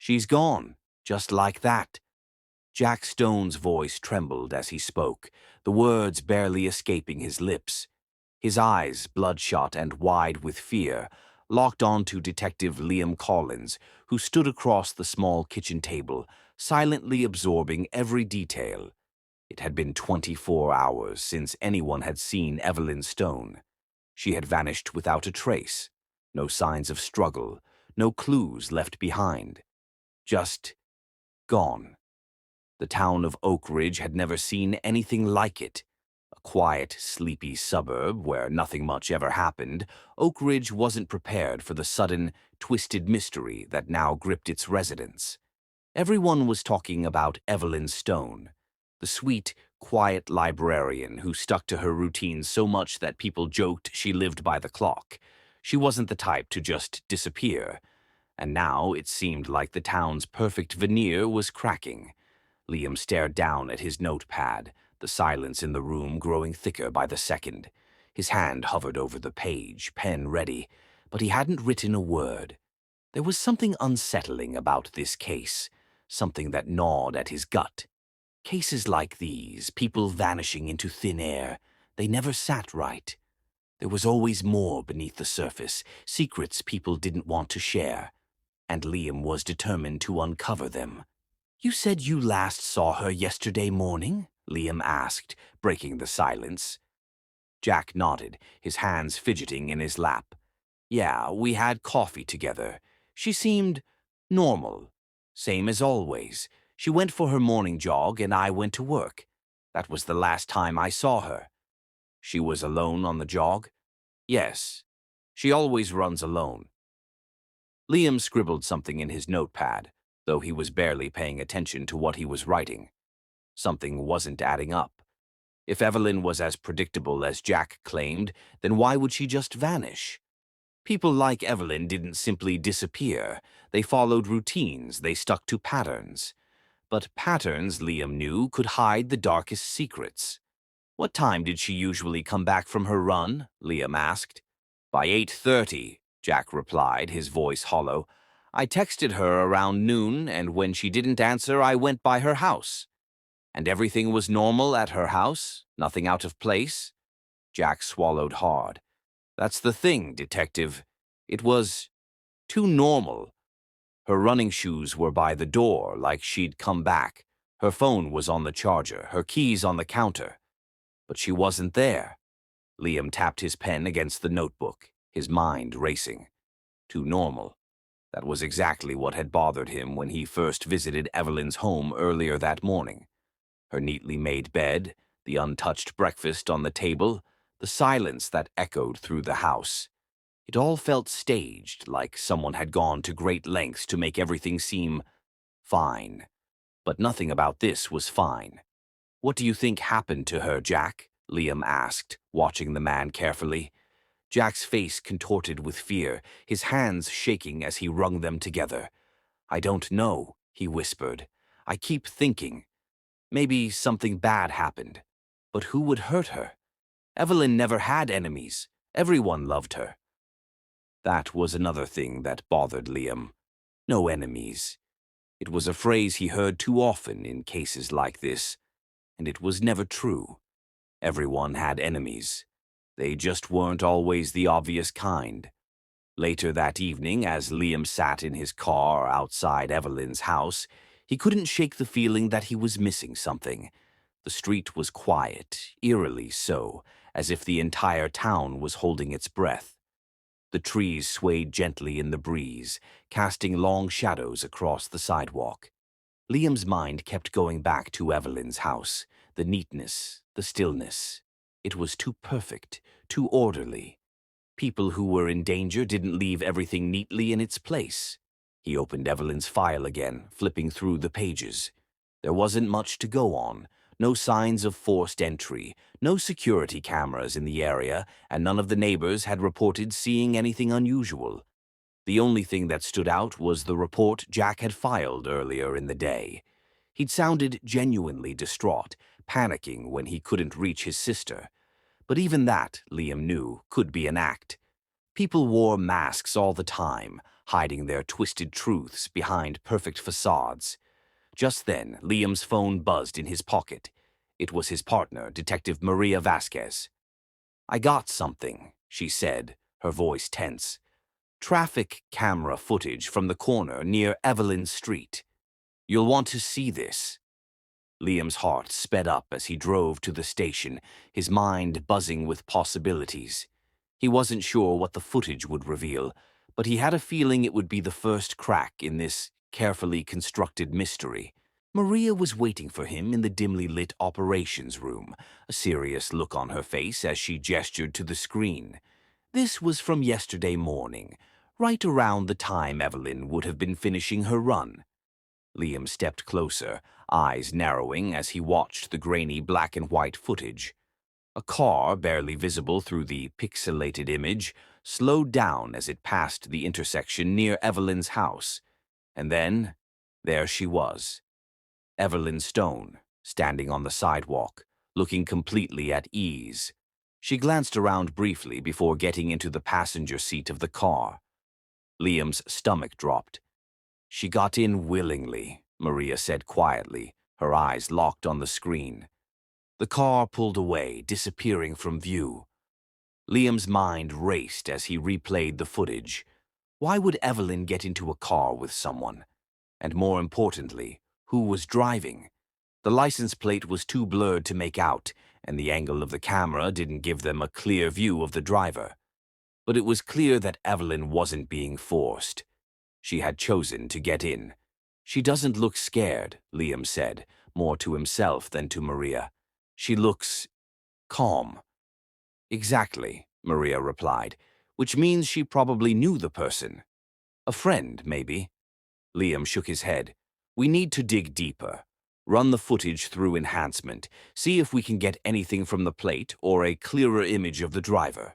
She's gone, just like that. Jack Stone's voice trembled as he spoke, the words barely escaping his lips. His eyes, bloodshot and wide with fear, locked onto Detective Liam Collins, who stood across the small kitchen table, silently absorbing every detail. It had been 24 hours since anyone had seen Evelyn Stone. She had vanished without a trace, no signs of struggle, no clues left behind. Just gone. The town of Oakridge had never seen anything like it. A quiet, sleepy suburb where nothing much ever happened, Oakridge wasn't prepared for the sudden, twisted mystery that now gripped its residents. Everyone was talking about Evelyn Stone, the sweet, quiet librarian who stuck to her routine so much that people joked she lived by the clock. She wasn't the type to just disappear. And now it seemed like the town's perfect veneer was cracking. Liam stared down at his notepad, the silence in the room growing thicker by the second. His hand hovered over the page, pen ready, but he hadn't written a word. There was something unsettling about this case, something that gnawed at his gut. Cases like these, people vanishing into thin air, they never sat right. There was always more beneath the surface, secrets people didn't want to share, and Liam was determined to uncover them. "You said you last saw her yesterday morning?" Liam asked, breaking the silence. Jack nodded, his hands fidgeting in his lap. "Yeah, we had coffee together. She seemed normal, same as always. She went for her morning jog and I went to work. That was the last time I saw her." "She was alone on the jog?" "Yes. She always runs alone." Liam scribbled something in his notepad, though he was barely paying attention to what he was writing. Something wasn't adding up. If Evelyn was as predictable as Jack claimed, then why would she just vanish? People like Evelyn didn't simply disappear. They followed routines, they stuck to patterns. But patterns, Liam knew, could hide the darkest secrets. "What time did she usually come back from her run?" Liam asked. "By 8:30, Jack replied, his voice hollow. "I texted her around noon, and when she didn't answer, I went by her house." "And everything was normal at her house? Nothing out of place?" Jack swallowed hard. "That's the thing, Detective. It was too normal. Her running shoes were by the door, like she'd come back. Her phone was on the charger, her keys on the counter. But she wasn't there." Liam tapped his pen against the notebook, his mind racing. Too normal. That was exactly what had bothered him when he first visited Evelyn's home earlier that morning. Her neatly made bed, the untouched breakfast on the table, the silence that echoed through the house. It all felt staged, like someone had gone to great lengths to make everything seem fine. But nothing about this was fine. "What do you think happened to her, Jack?" Liam asked, watching the man carefully. Jack's face contorted with fear, his hands shaking as he wrung them together. "I don't know," he whispered. "I keep thinking. Maybe something bad happened. But who would hurt her? Evelyn never had enemies. Everyone loved her." That was another thing that bothered Liam. No enemies. It was a phrase he heard too often in cases like this, and it was never true. Everyone had enemies. They just weren't always the obvious kind. Later that evening, as Liam sat in his car outside Evelyn's house, he couldn't shake the feeling that he was missing something. The street was quiet, eerily so, as if the entire town was holding its breath. The trees swayed gently in the breeze, casting long shadows across the sidewalk. Liam's mind kept going back to Evelyn's house, the neatness, the stillness. It was too perfect, too orderly. People who were in danger didn't leave everything neatly in its place. He opened Evelyn's file again, flipping through the pages. There wasn't much to go on. No signs of forced entry, no security cameras in the area, and none of the neighbors had reported seeing anything unusual. The only thing that stood out was the report Jack had filed earlier in the day. He'd sounded genuinely distraught, panicking when he couldn't reach his sister. But even that, Liam knew, could be an act. People wore masks all the time, hiding their twisted truths behind perfect facades. Just then, Liam's phone buzzed in his pocket. It was his partner, Detective Maria Vasquez. "I got something," she said, her voice tense. "Traffic camera footage from the corner near Evelyn Street. You'll want to see this." Liam's heart sped up as he drove to the station, his mind buzzing with possibilities. He wasn't sure what the footage would reveal, but he had a feeling it would be the first crack in this carefully constructed mystery. Maria was waiting for him in the dimly lit operations room, a serious look on her face as she gestured to the screen. This was from yesterday morning, right around the time Evelyn would have been finishing her run. Liam stepped closer, eyes narrowing as he watched the grainy black and white footage. A car, barely visible through the pixelated image, slowed down as it passed the intersection near Evelyn's house. And then, there she was. Evelyn Stone, standing on the sidewalk, looking completely at ease. She glanced around briefly before getting into the passenger seat of the car. Liam's stomach dropped. "She got in willingly," Maria said quietly, her eyes locked on the screen. The car pulled away, disappearing from view. Liam's mind raced as he replayed the footage. Why would Evelyn get into a car with someone? And more importantly, who was driving? The license plate was too blurred to make out, and the angle of the camera didn't give them a clear view of the driver. But it was clear that Evelyn wasn't being forced. She had chosen to get in. "She doesn't look scared," Liam said, more to himself than to Maria. "She looks calm." "Exactly," Maria replied, "which means she probably knew the person. A friend, maybe." Liam shook his head. "We need to dig deeper. Run the footage through enhancement, see if we can get anything from the plate or a clearer image of the driver."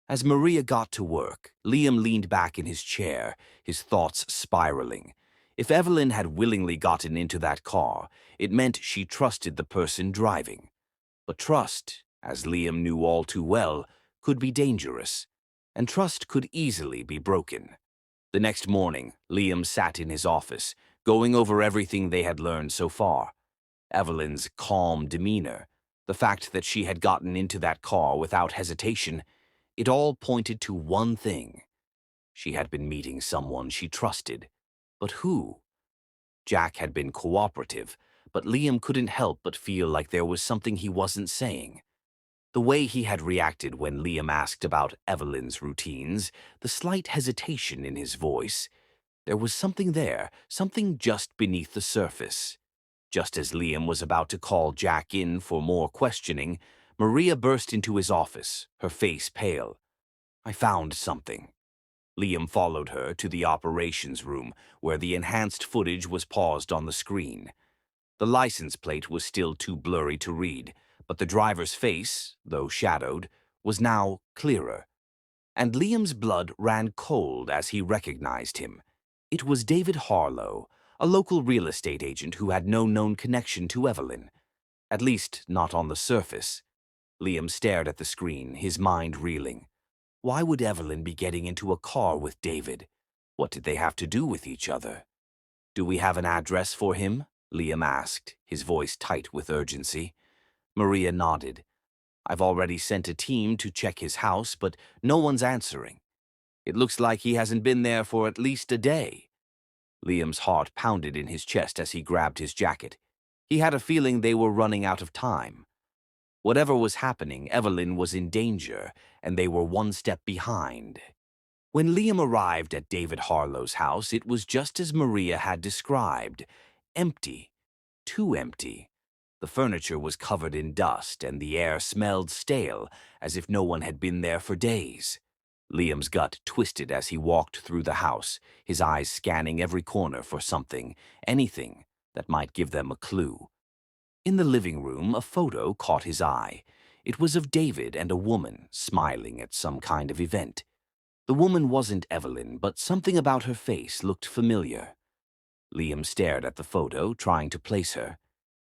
As Maria got to work, Liam leaned back in his chair, his thoughts spiraling. If Evelyn had willingly gotten into that car, it meant she trusted the person driving. But trust, as Liam knew all too well, could be dangerous, and trust could easily be broken. The next morning, Liam sat in his office, going over everything they had learned so far. Evelyn's calm demeanor, the fact that she had gotten into that car without hesitation, it all pointed to one thing. She had been meeting someone she trusted. But who? Jack had been cooperative, but Liam couldn't help but feel like there was something he wasn't saying. The way he had reacted when Liam asked about Evelyn's routines, the slight hesitation in his voice, there was something there, something just beneath the surface. Just as Liam was about to call Jack in for more questioning, Maria burst into his office, her face pale. "I found something." Liam followed her to the operations room, where the enhanced footage was paused on the screen. The license plate was still too blurry to read, but the driver's face, though shadowed, was now clearer. And Liam's blood ran cold as he recognized him. It was David Harlow, a local real estate agent who had no known connection to Evelyn. At least, not on the surface. Liam stared at the screen, his mind reeling. Why would Evelyn be getting into a car with David? What did they have to do with each other? "Do we have an address for him?" Liam asked, his voice tight with urgency. Maria nodded. "I've already sent a team to check his house, but no one's answering. It looks like he hasn't been there for at least a day." Liam's heart pounded in his chest as he grabbed his jacket. He had a feeling they were running out of time. Whatever was happening, Evelyn was in danger, and they were one step behind. When Liam arrived at David Harlow's house, it was just as Maria had described. Empty. Too empty. The furniture was covered in dust, and the air smelled stale, as if no one had been there for days. Liam's gut twisted as he walked through the house, his eyes scanning every corner for something, anything, that might give them a clue. In the living room, a photo caught his eye. It was of David and a woman, smiling at some kind of event. The woman wasn't Evelyn, but something about her face looked familiar. Liam stared at the photo, trying to place her.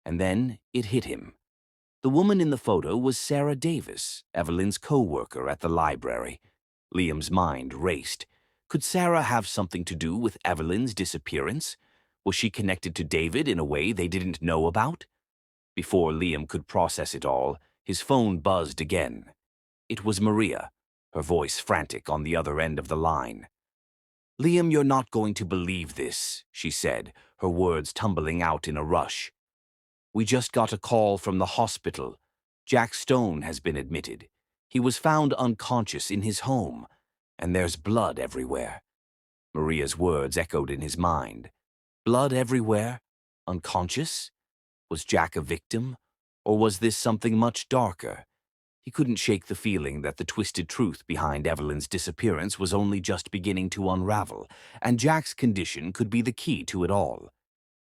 And then it hit him. The woman in the photo was Sarah Davis, Evelyn's co-worker at the library. Liam's mind raced. Could Sarah have something to do with Evelyn's disappearance? Was she connected to David in a way they didn't know about? Before Liam could process it all, his phone buzzed again. It was Maria, her voice frantic on the other end of the line. "Liam, you're not going to believe this," she said, her words tumbling out in a rush. "We just got a call from the hospital. Jack Stone has been admitted. He was found unconscious in his home, and there's blood everywhere." Maria's words echoed in his mind. Blood everywhere? Unconscious? Was Jack a victim? Or was this something much darker? He couldn't shake the feeling that the twisted truth behind Evelyn's disappearance was only just beginning to unravel, and Jack's condition could be the key to it all.